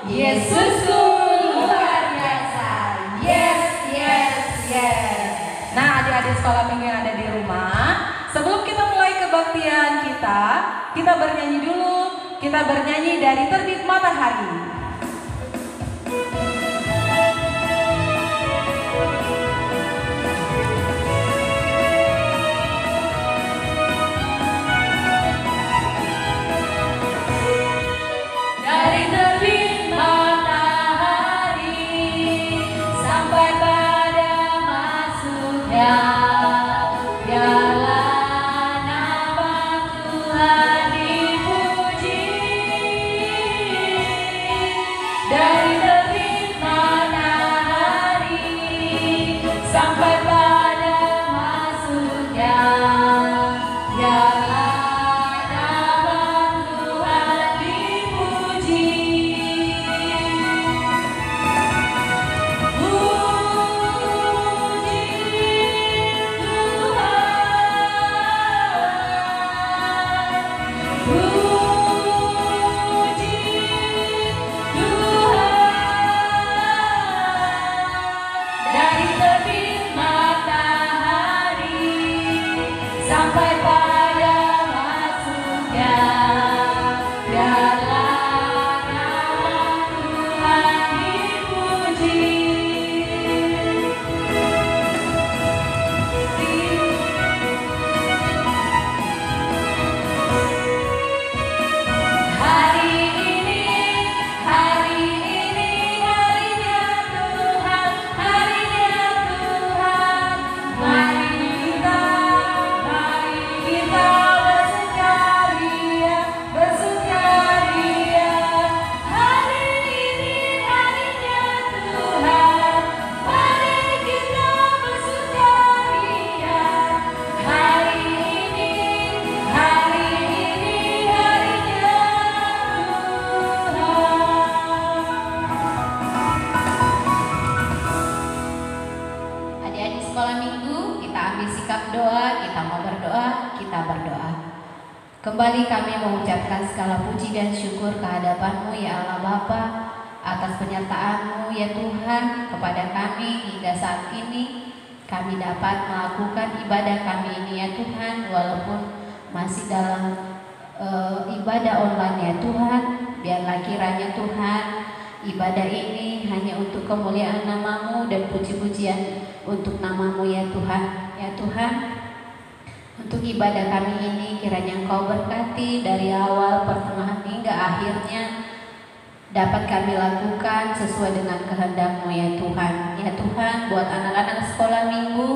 Yesusku luar biasa. Yes, yes, yes. Nah, adik-adik sekolah minggu yang ada di rumah, sebelum kita mulai kebaktian kita bernyanyi dulu. Kita bernyanyi dari Terbit Matahari. Kembali kami mengucapkan segala puji dan syukur kehadapan-Mu ya Allah Bapa, atas penyertaan-Mu ya Tuhan kepada kami hingga saat ini. Kami dapat melakukan ibadah kami ini ya Tuhan, walaupun masih dalam ibadah online ya Tuhan. Biarlah kiranya Tuhan ibadah ini hanya untuk kemuliaan nama-Mu dan puji-pujian untuk nama-Mu ya Tuhan. Ya Tuhan, untuk ibadah kami ini kiranya Engkau berkati dari awal, pertengahan hingga akhirnya dapat kami lakukan sesuai dengan kehendak-Mu ya Tuhan. Ya Tuhan, buat anak-anak sekolah minggu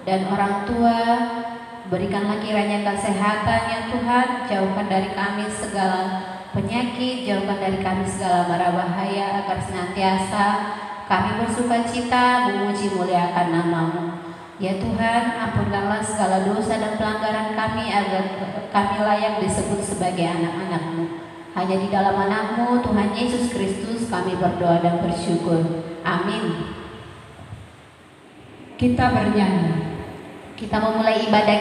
dan orang tua, berikanlah kiranya kesehatan ya Tuhan. Jauhkan dari kami segala penyakit, jauhkan dari kami segala mara bahaya, agar senantiasa kami bersukacita memuji muliakan nama-Mu. Ya Tuhan, ampunkanlah segala dosa dan pelanggaran kami agar kami layak disebut sebagai anak-anak-Mu. Hanya di dalam anak-Mu, Tuhan Yesus Kristus, kami berdoa dan bersyukur. Amin. Kita bernyanyi. Kita memulai ibadah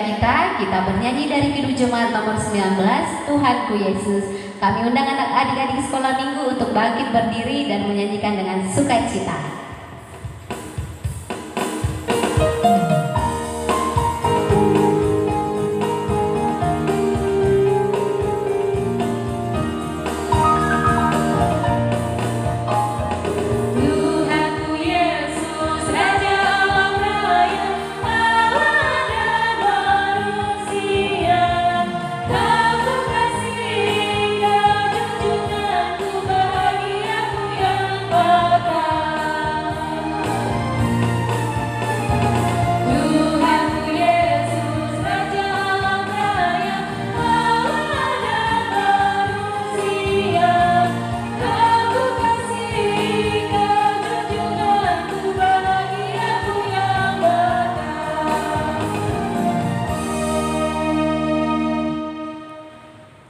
kita bernyanyi dari Kidung Jemaat nomor 19, Tuhanku Yesus. Kami undang adik-adik sekolah minggu untuk bangkit berdiri dan menyanyikan dengan sukacita.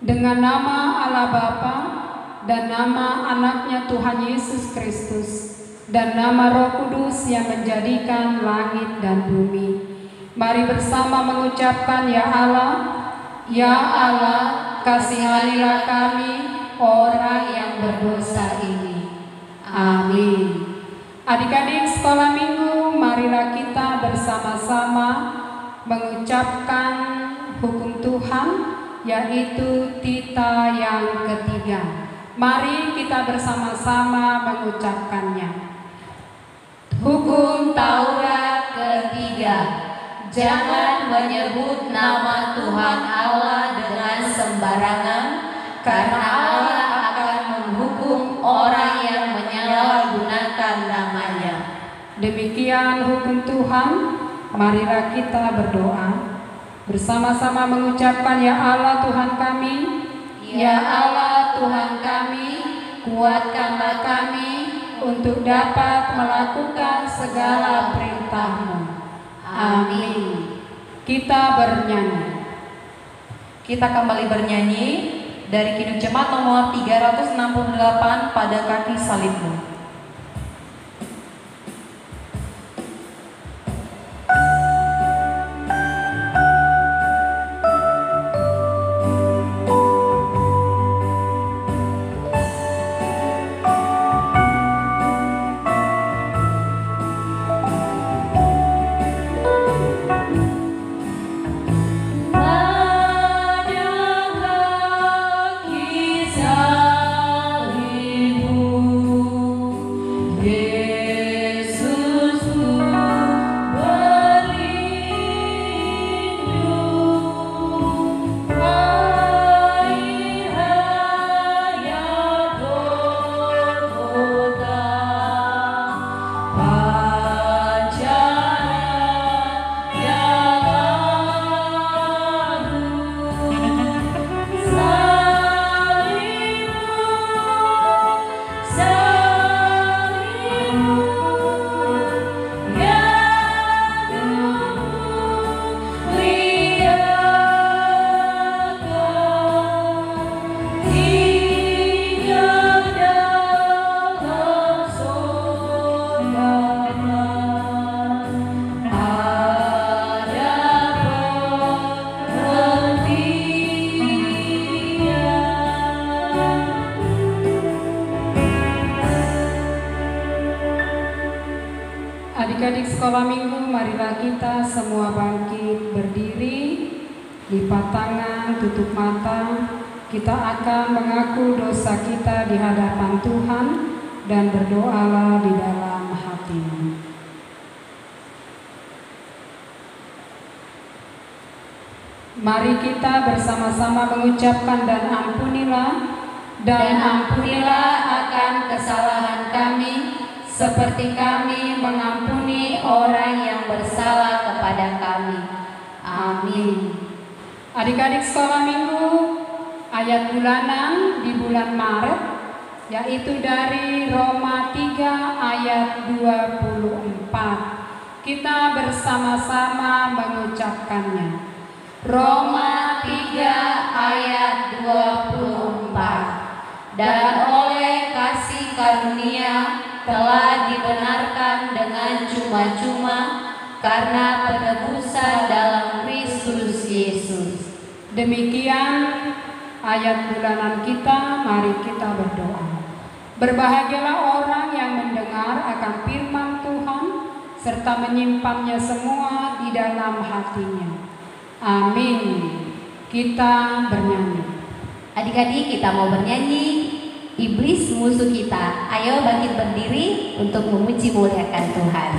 Dengan nama Allah Bapa dan nama anaknya Tuhan Yesus Kristus dan nama Roh Kudus yang menjadikan langit dan bumi, mari bersama mengucapkan ya Allah, kasihanilah kami orang yang berdosa ini. Adik-adik sekolah minggu, marilah kita bersama-sama mengucapkan hukum Tuhan, yaitu Tita yang ketiga. Mari kita bersama-sama mengucapkannya. Hukum Taurat ketiga, jangan menyebut nama Tuhan Allah dengan sembarangan, karena Allah akan menghukum orang yang menyalahgunakan namanya. Demikian hukum Tuhan. Marilah kita berdoa bersama-sama mengucapkan, ya Allah Tuhan kami, ya Allah Tuhan kami, kuatkanlah kami untuk dapat melakukan segala perintah-Mu. Amin. Kita bernyanyi. Kita kembali bernyanyi dari Kidung Jemaat nomor 368, Pada Kaki Salib-Mu. Adik-adik sekolah minggu, marilah kita semua bangkit berdiri, lipat tangan, tutup mata. Kita akan mengaku dosa kita di hadapan Tuhan dan berdoalah di dalam hatimu. Mari kita bersama-sama mengucapkan, dan ampunilah akan kesalahan kami, seperti kami mengampuni orang yang bersalah kepada kami. Amin. Adik-adik sekolah minggu, ayat bulanan di bulan Maret, yaitu dari Roma 3 ayat 24. Kita bersama-sama mengucapkannya. Roma 3 ayat 24. Dan oleh kasih karunia telah dibenarkan dengan cuma-cuma karena penebusan dalam Kristus Yesus. Demikian ayat bulanan kita, mari kita berdoa. Berbahagialah orang yang mendengar akan firman Tuhan serta menyimpannya semua di dalam hatinya. Amin. Kita bernyanyi. Adik-adik, kita mau bernyanyi Iblis Musuh Kita. Ayo bangkit berdiri untuk memuji muliakan Tuhan.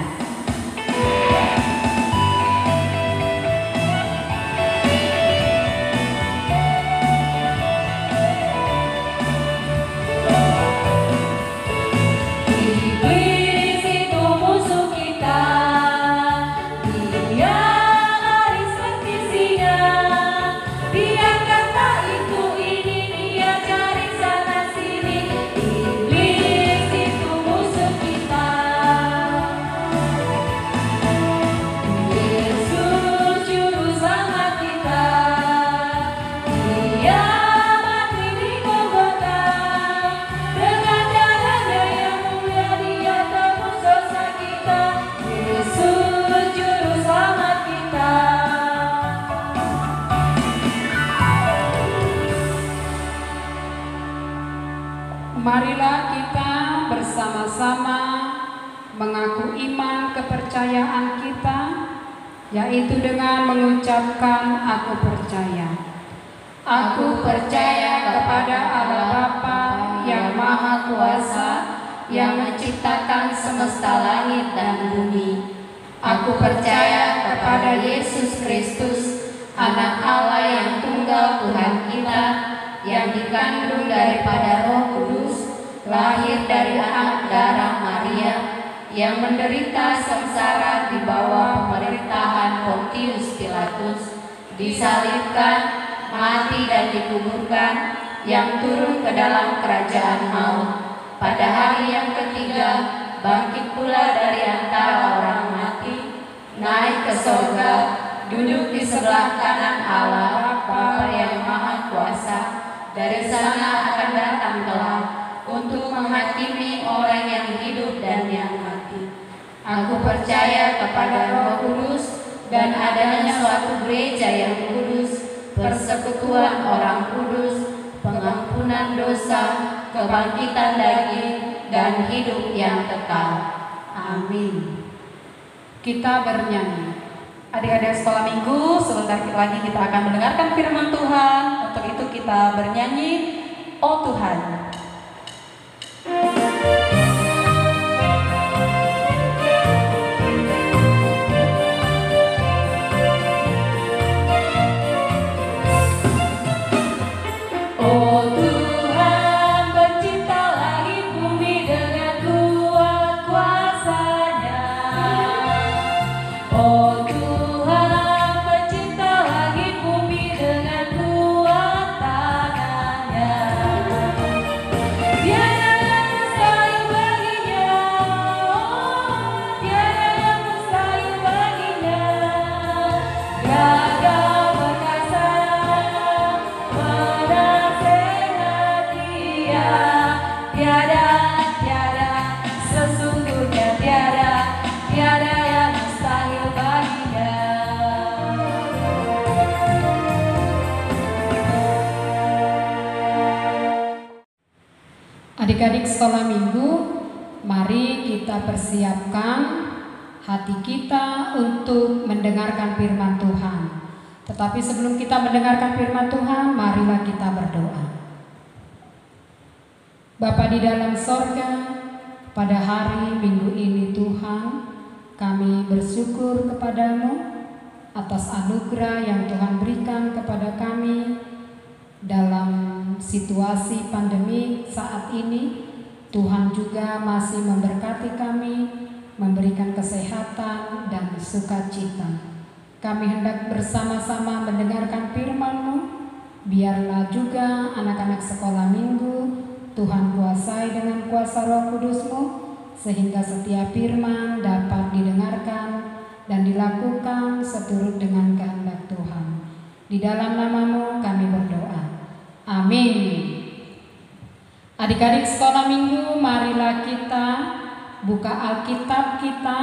Marilah kita bersama-sama mengaku iman kepercayaan kita, yaitu dengan mengucapkan aku percaya. Aku percaya kepada Allah Bapa yang Maha Kuasa, yang menciptakan semesta langit dan bumi. Aku percaya kepada Yesus Kristus, Anak Allah yang tunggal Tuhan kita, yang dikandung daripada Roh Kudus, lahir dari anak darah Maria, yang menderita sengsara di bawah pemerintahan Pontius Pilatus, disalibkan, mati dan dikuburkan, yang turun ke dalam kerajaan maut. Pada hari yang ketiga, bangkit pula dari antara orang mati, naik ke surga, duduk di sebelah kanan Allah Bapa yang Maha Kuasa. Dari sana akan datang kelak untuk menghakimi orang yang hidup dan yang mati. Aku percaya kepada Roh Kudus dan adanya suatu gereja yang kudus, persekutuan orang kudus, pengampunan dosa, kebangkitan daging, dan hidup yang kekal. Amin. Kita bernyanyi. Adik-adik sekolah minggu, sebentar lagi kita akan mendengarkan firman Tuhan. Untuk itu kita bernyanyi, Oh Tuhan. Oh Tuhan, pencipta langit bumi dengan kuat kuasa-Nya. Oh Tuhan, pencipta langit bumi dengan kuat tangan-Nya. Tiada yang mustahil baginya, tiada yang mustahil baginya. Gagah perkasa, menasehat Dia. Tiada, sesungguhnya tiada yang mustahil baginya. Adik-adik sekolah minggu, mari kita persiapkan hati kita untuk mendengarkan firman Tuhan. Tetapi sebelum kita mendengarkan firman Tuhan, marilah kita berdoa. Bapa di dalam sorga, pada hari minggu ini Tuhan, kami bersyukur kepadamu atas anugerah yang Tuhan berikan kepada kami dalam situasi pandemi saat ini. Tuhan juga masih memberkati kami, memberikan kesehatan dan sukacita. Kami hendak bersama-sama mendengarkan firman-Mu. Biarlah juga anak-anak sekolah minggu Tuhan kuasai dengan kuasa Roh Kudus-Mu, sehingga setiap firman dapat didengarkan dan dilakukan seturut dengan kehendak Tuhan. Di dalam nama-Mu kami berdoa. Amin. Adik-adik sekolah minggu, marilah kita buka Alkitab kita,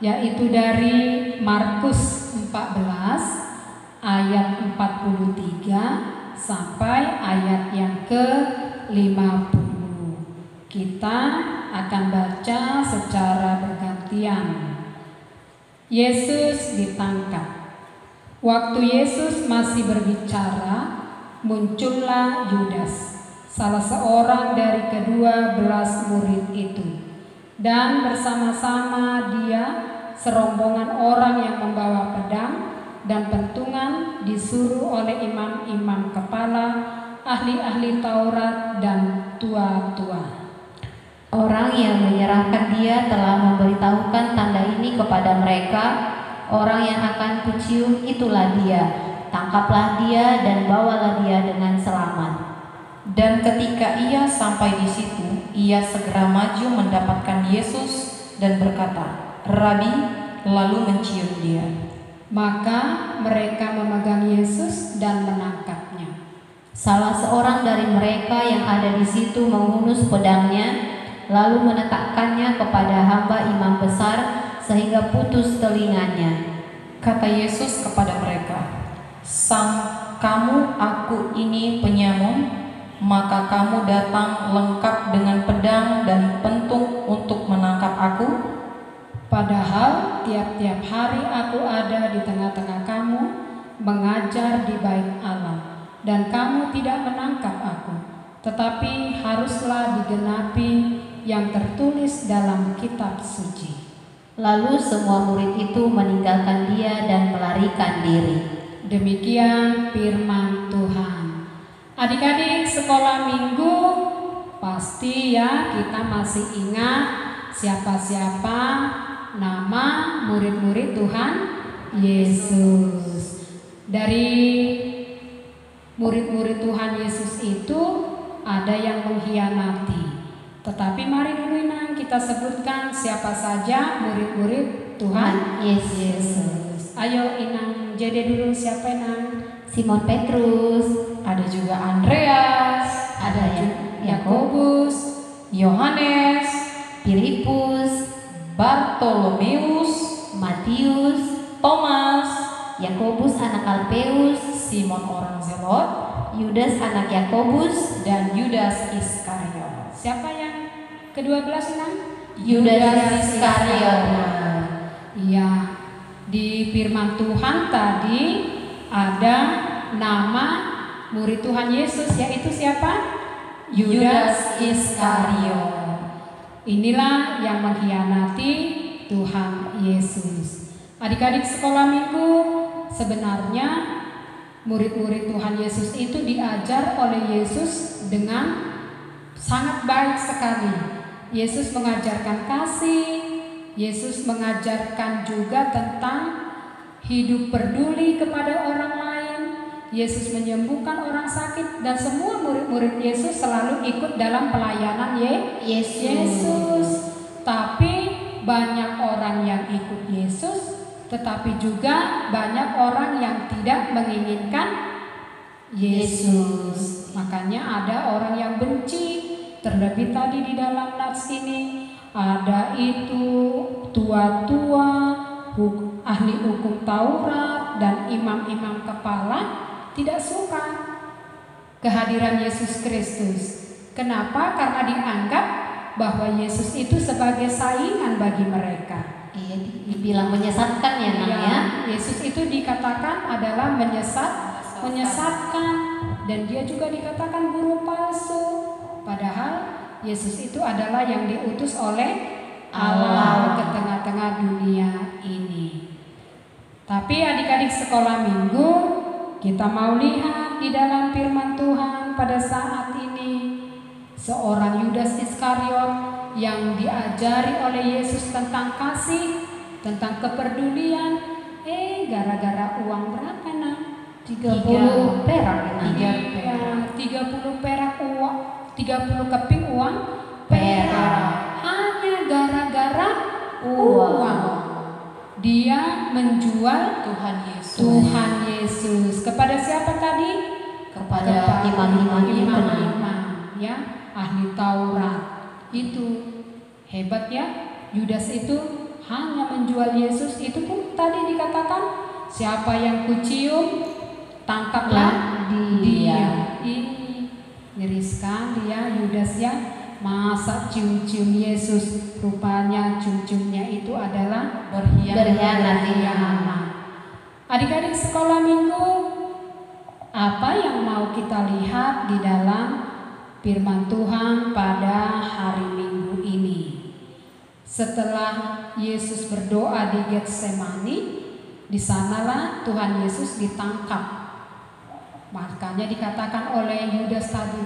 yaitu dari Markus 14 ayat 43 sampai ayat yang ke-50. Kita akan baca secara bergantian. Yesus ditangkap. Waktu Yesus masih berbicara, muncullah Yudas, salah seorang dari ke-12 murid itu. Dan bersama-sama dia serombongan orang yang membawa pedang dan pentungan disuruh oleh imam-imam kepala, ahli-ahli Taurat dan tua-tua. Orang yang menyerahkan dia telah memberitahukan tanda ini kepada mereka. Orang yang akan kucium itulah dia. Tangkaplah dia dan bawalah dia dengan selamat. Dan ketika ia sampai di situ, ia segera maju mendapatkan Yesus dan berkata, Rabi, lalu mencium dia. Maka mereka memegang Yesus dan menangkapnya. Salah seorang dari mereka yang ada di situ menghunus pedangnya, lalu menetapkannya kepada hamba imam besar sehingga putus telinganya. Kata Yesus kepada mereka, kamu aku ini penyamun, maka kamu datang lengkap dengan pedang dan pentung untuk menangkap aku? Padahal tiap-tiap hari aku ada di tengah-tengah kamu, mengajar di bait Allah, dan kamu tidak menangkap aku. Tetapi haruslah digenapi yang tertulis dalam kitab suci. Lalu semua murid itu meninggalkan dia dan melarikan diri. Demikian firman Tuhan. Adik-adik sekolah minggu, pasti ya kita masih ingat siapa-siapa nama murid-murid Tuhan Yesus. Dari murid-murid Tuhan Yesus itu ada yang mengkhianati. Tetapi mari dulu Inang kita sebutkan siapa saja murid-murid Tuhan Yesus. Ayo Inang, jadi dulu siapa Inang? Simon Petrus, Ada juga Andreas, ada Yakobus, Yohanes, Filipus, Bartolomeus, Matius, Thomas, Yakobus anak Alpeus, Simon orang Zelot, Yudas anak Yakobus, dan Yudas Iskariot. siapa yang ke-12 Inang? Yudas Iskariot. Iya, di firman Tuhan tadi ada nama murid Tuhan Yesus, yaitu siapa? Yudas Iskariot. Inilah yang mengkhianati Tuhan Yesus. Adik-adik sekolah minggu, sebenarnya murid-murid Tuhan Yesus itu diajar oleh Yesus dengan sangat baik sekali. Yesus mengajarkan kasih, Yesus mengajarkan juga tentang hidup peduli kepada orang lain. Yesus menyembuhkan orang sakit dan semua murid-murid Yesus selalu ikut dalam pelayanan Yesus. Tapi banyak orang yang ikut Yesus, tetapi juga banyak orang yang tidak menginginkan Yesus. Makanya ada orang yang benci. Terlebih tadi di dalam nats ini ada itu tua-tua, ahli hukum Taurat dan imam-imam kepala tidak suka kehadiran Yesus Kristus. Kenapa? Karena dianggap bahwa Yesus itu sebagai saingan bagi mereka. Iya, dibilang menyesatkan ya Nak ya. Yesus itu dikatakan adalah menyesatkan, dan dia juga dikatakan guru palsu. Padahal Yesus itu adalah yang diutus oleh Allah ke tengah-tengah dunia ini. Tapi adik-adik sekolah minggu, kita mau lihat di dalam firman Tuhan pada saat ini seorang Yudas Iskariot yang diajari oleh Yesus tentang kasih, tentang kepedulian, gara-gara uang berapa Nak? 30 perak ya, 30 perak uang, 30 keping uang perak. Hanya gara-gara uang dia menjual Tuhan Yesus. Kepada siapa tadi? Kepada imam-imam ya, ahli Taurat. Itu hebat ya. Yudas itu hanya menjual Yesus. Itu pun tadi dikatakan, siapa yang kucium, tangkaplah dia. Ini ngeri sekali ya Yudas ya. Masa cium-cium Yesus, rupanya cium-ciumnya itu adalah berkhianat. Adik-adik sekolah minggu, apa yang mau kita lihat di dalam firman Tuhan pada hari Minggu ini? Setelah Yesus berdoa di Getsemani, di sanalah Tuhan Yesus ditangkap. Makanya dikatakan oleh Yudas tadi,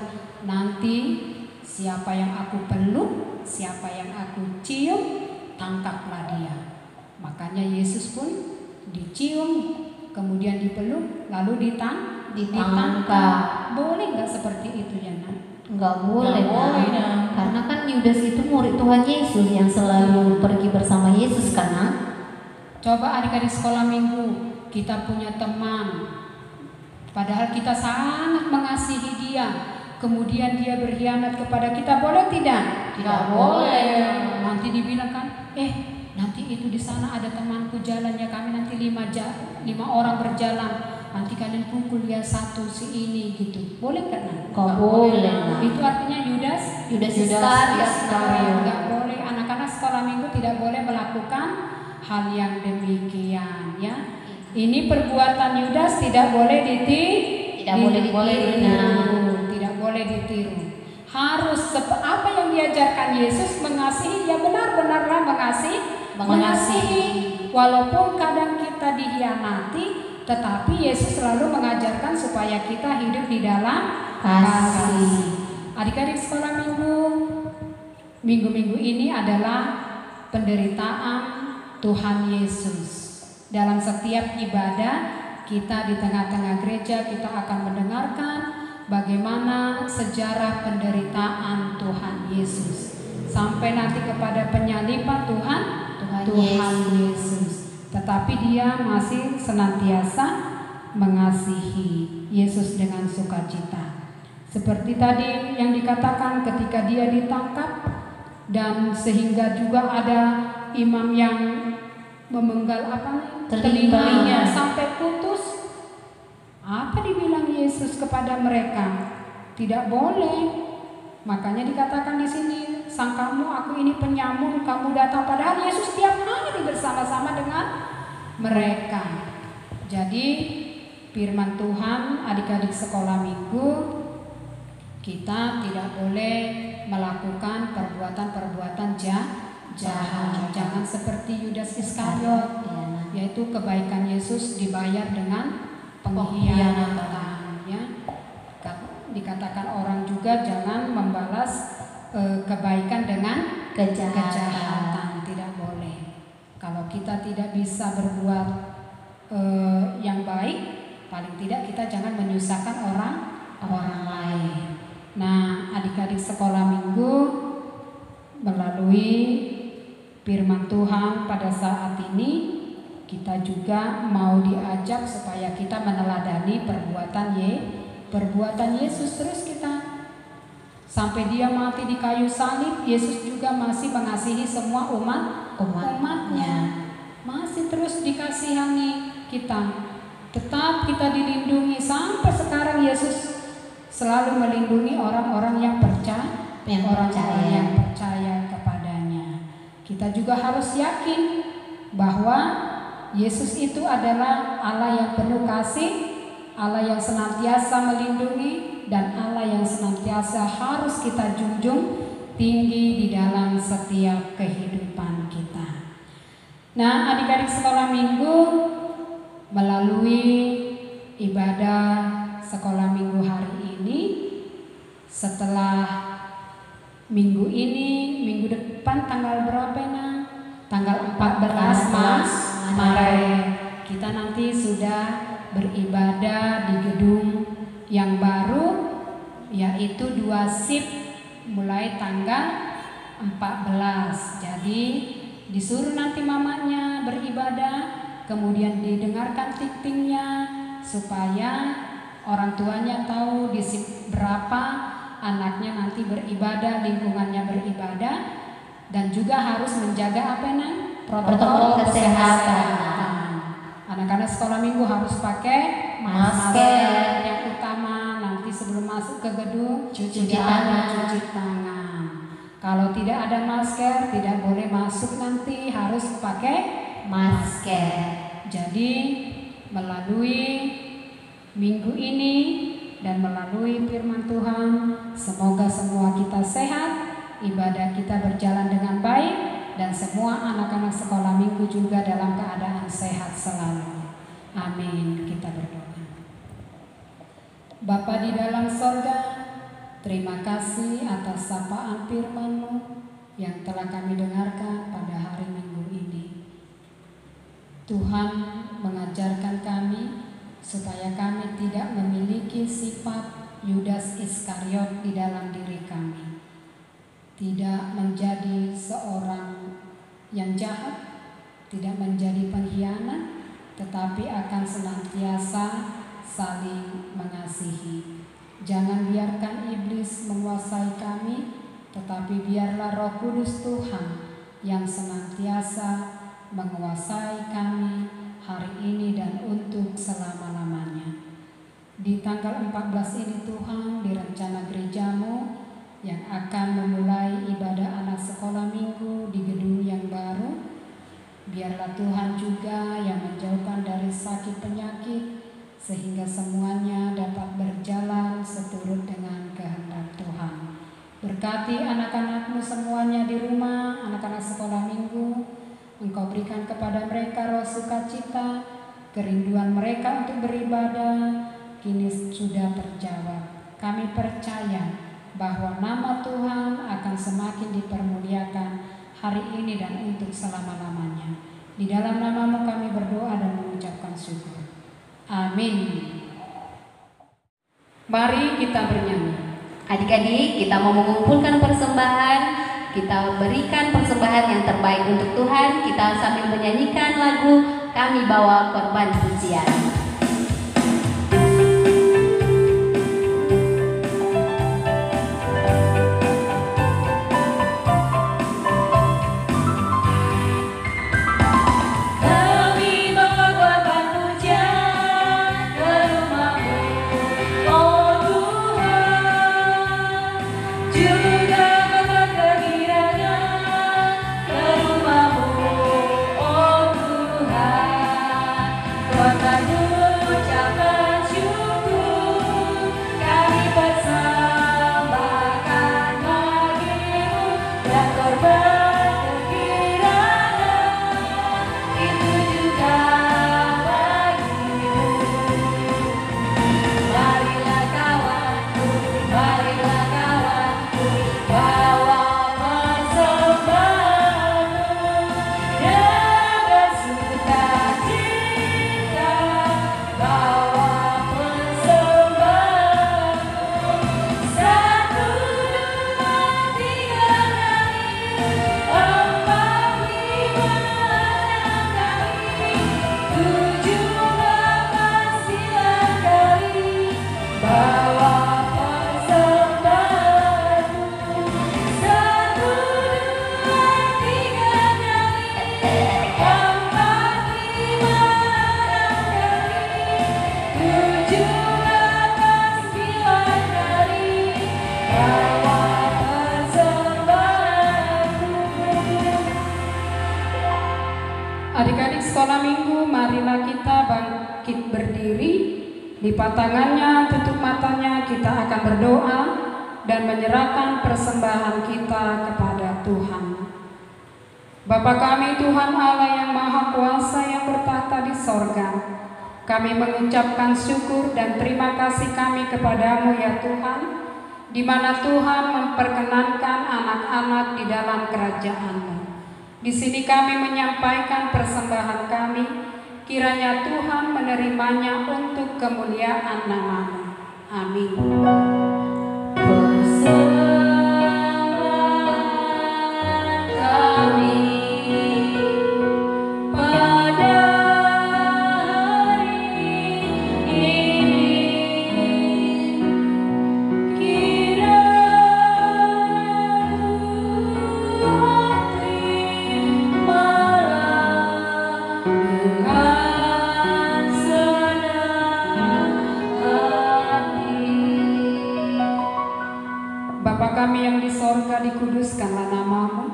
nanti siapa yang aku peluk, siapa yang aku cium, tangkaplah dia. Makanya Yesus pun dicium, kemudian dipeluk, lalu ditangkap. Boleh nggak seperti itu ya Nak? Nggak boleh Nak. Karena kan Yudas itu murid Tuhan Yesus yang selalu pergi bersama Yesus kan Nak? Coba adik-adik sekolah minggu, kita punya teman, padahal kita sangat mengasihi dia, kemudian dia berkhianat kepada kita, boleh tidak? Tidak boleh. Nanti dibilang kan, nanti itu di sana ada temanku jalannya, kami nanti 5 orang berjalan, nanti kalian pukul ya satu si ini gitu. Boleh kan? Nggak boleh. Itu artinya Yudas Iskariot. Nggak boleh. Anak-anak sekolah minggu tidak boleh melakukan hal yang demikian ya. Ini perbuatan Yudas tidak boleh Tidak boleh ditiru. Tidak boleh ditiru. Harus apa yang diajarkan Yesus, mengasihi, ya benar-benarlah mengasihi. Walaupun kadang kita dihianati, tetapi Yesus selalu mengajarkan supaya kita hidup di dalam kasih. Adik-adik sekolah minggu ini adalah penderitaan Tuhan Yesus. Dalam setiap ibadah kita di tengah-tengah gereja, kita akan mendengarkan bagaimana sejarah penderitaan Tuhan Yesus sampai nanti kepada penyaliban Tuhan Yesus. Tetapi dia masih senantiasa mengasihi Yesus dengan sukacita. Seperti tadi yang dikatakan ketika dia ditangkap, dan sehingga juga ada imam yang memenggal telinganya sampai putus. Apa dibilang Yesus kepada mereka? Tidak boleh. Makanya dikatakan di sini, sangkamu aku ini penyamun, kamu datang, padahal Yesus tiap hari bersama-sama dengan mereka. Jadi firman Tuhan, adik-adik sekolah minggu, kita tidak boleh melakukan perbuatan-perbuatan jahat. Jangan seperti Yudas Iskariot, yaitu kebaikan Yesus dibayar dengan pengkhianatan. Ya. Dikatakan orang juga jangan membalas kebaikan dengan kejahatan. Tidak boleh. Kalau kita tidak bisa berbuat yang baik, paling tidak kita jangan menyusahkan orang lain. Nah, adik-adik sekolah minggu, melalui firman Tuhan pada saat ini, kita juga mau diajak supaya kita meneladani perbuatan Yesus. Terus kita sampai dia mati di kayu salib, Yesus juga masih mengasihi semua umatnya. Masih terus dikasihani kita. Tetap kita dilindungi sampai sekarang. Yesus selalu melindungi orang-orang yang percaya kepadanya. Kita juga harus yakin bahwa Yesus itu adalah Allah yang penuh kasih, Allah yang senantiasa melindungi, dan Allah yang senantiasa harus kita junjung tinggi di dalam setiap kehidupan kita. Nah, adik-adik sekolah minggu, melalui ibadah sekolah minggu hari ini, setelah minggu ini, minggu depan tanggal berapa nah? Tanggal 14 Maret kita nanti sudah beribadah di gedung yang baru, yaitu 2 shift mulai tanggal 14. Jadi disuruh nanti mamanya beribadah, kemudian didengarkan tiktingnya supaya orang tuanya tahu di shift berapa anaknya nanti beribadah, lingkungannya beribadah, dan juga harus menjaga protokol kesehatan. Anak-anak sekolah minggu harus pakai masker. Yang utama nanti sebelum masuk ke gedung cuci tangan. Kalau tidak ada masker tidak boleh masuk, nanti harus pakai masker. Jadi melalui minggu ini dan melalui firman Tuhan, semoga semua kita sehat, ibadah kita berjalan dengan baik, dan semua anak-anak sekolah minggu juga dalam keadaan sehat selalu. Amin. Kita berdoa. Bapa di dalam sorga, terima kasih atas sapaan firman-Mu yang telah kami dengarkan pada hari minggu ini. Tuhan mengajarkan kami supaya kami tidak memiliki sifat Yudas Iskariot di dalam diri kami. Tidak menjadi seorang yang jahat, tidak menjadi pengkhianat, tetapi akan senantiasa saling mengasihi. Jangan biarkan iblis menguasai kami, tetapi biarlah Roh Kudus Tuhan yang senantiasa menguasai kami hari ini dan untuk selama-lamanya. Di tanggal 14 ini Tuhan, di rencana gereja-Mu yang akan memulai ibadah anak sekolah minggu di gedung yang baru, biarlah Tuhan sehingga semuanya dapat berjalan seturut dengan kehendak Tuhan. Berkati anak-anakmu semuanya di rumah, anak-anak sekolah minggu. Engkau berikan kepada mereka roh sukacita, kerinduan mereka untuk beribadah kini sudah terjawab. Kami percaya bahwa nama Tuhan akan semakin dipermuliakan hari ini dan untuk selama-lamanya. Di dalam nama-Mu kami berdoa dan mengucapkan syukur. Amin. Mari kita bernyanyi. Adik-adik, kita mau mengumpulkan persembahan. Kita berikan persembahan yang terbaik untuk Tuhan. Kita sambil menyanyikan lagu Kami Bawa Korban Pujian. Adik-adik sekolah minggu, marilah kita bangkit berdiri. Lipat tangannya, tutup matanya, kita akan berdoa dan menyerahkan persembahan kita kepada Tuhan. Bapa kami Tuhan Allah yang Maha Kuasa yang bertahta di sorga, kami mengucapkan syukur dan terima kasih kami kepadamu ya Tuhan, di mana Tuhan memperkenankan anak-anak di dalam kerajaan-Mu. Di sini kami menyampaikan persembahan kami, kiranya Tuhan menerimanya untuk kemuliaan nama-Mu. Amin. Bapa kami yang di sorga, dikuduskanlah nama-Mu,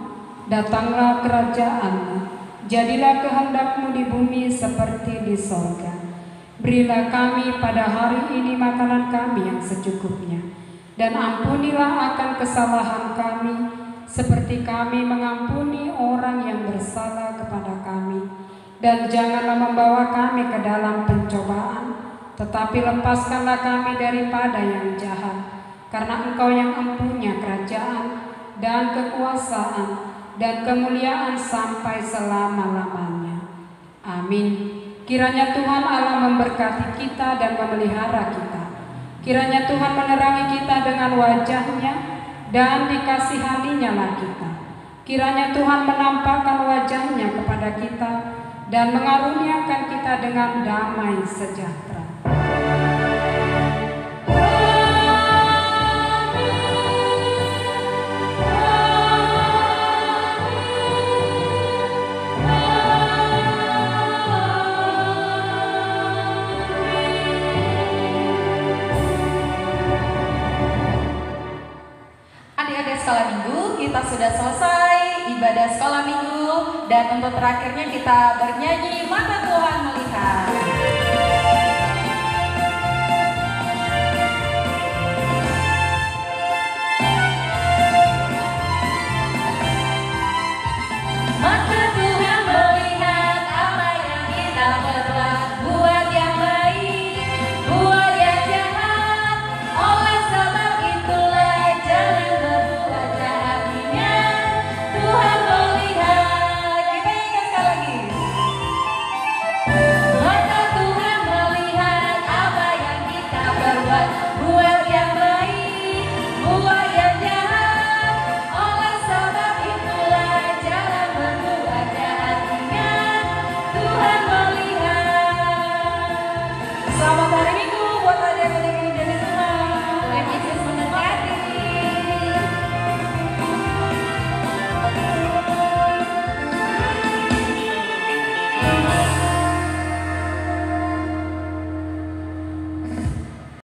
datanglah kerajaan-Mu, jadilah kehendak-Mu di bumi seperti di sorga. Berilah kami pada hari ini makanan kami yang secukupnya, dan ampunilah akan kesalahan kami, seperti kami mengampuni orang yang bersalah kepada kami. Dan janganlah membawa kami ke dalam pencobaan, tetapi lepaskanlah kami daripada yang jahat. Karena Engkau yang mempunyai kerajaan dan kekuasaan dan kemuliaan sampai selama-lamanya. Amin. Kiranya Tuhan Allah memberkati kita dan memelihara kita. Kiranya Tuhan menerangi kita dengan wajah-Nya dan dikasihaninya lah kita. Kiranya Tuhan menampakkan wajah-Nya kepada kita dan mengaruniakan kita dengan damai sejahtera. Sekolah minggu, kita sudah selesai ibadah sekolah minggu, dan untuk terakhirnya kita bernyanyi Mata Tuhan Melihat.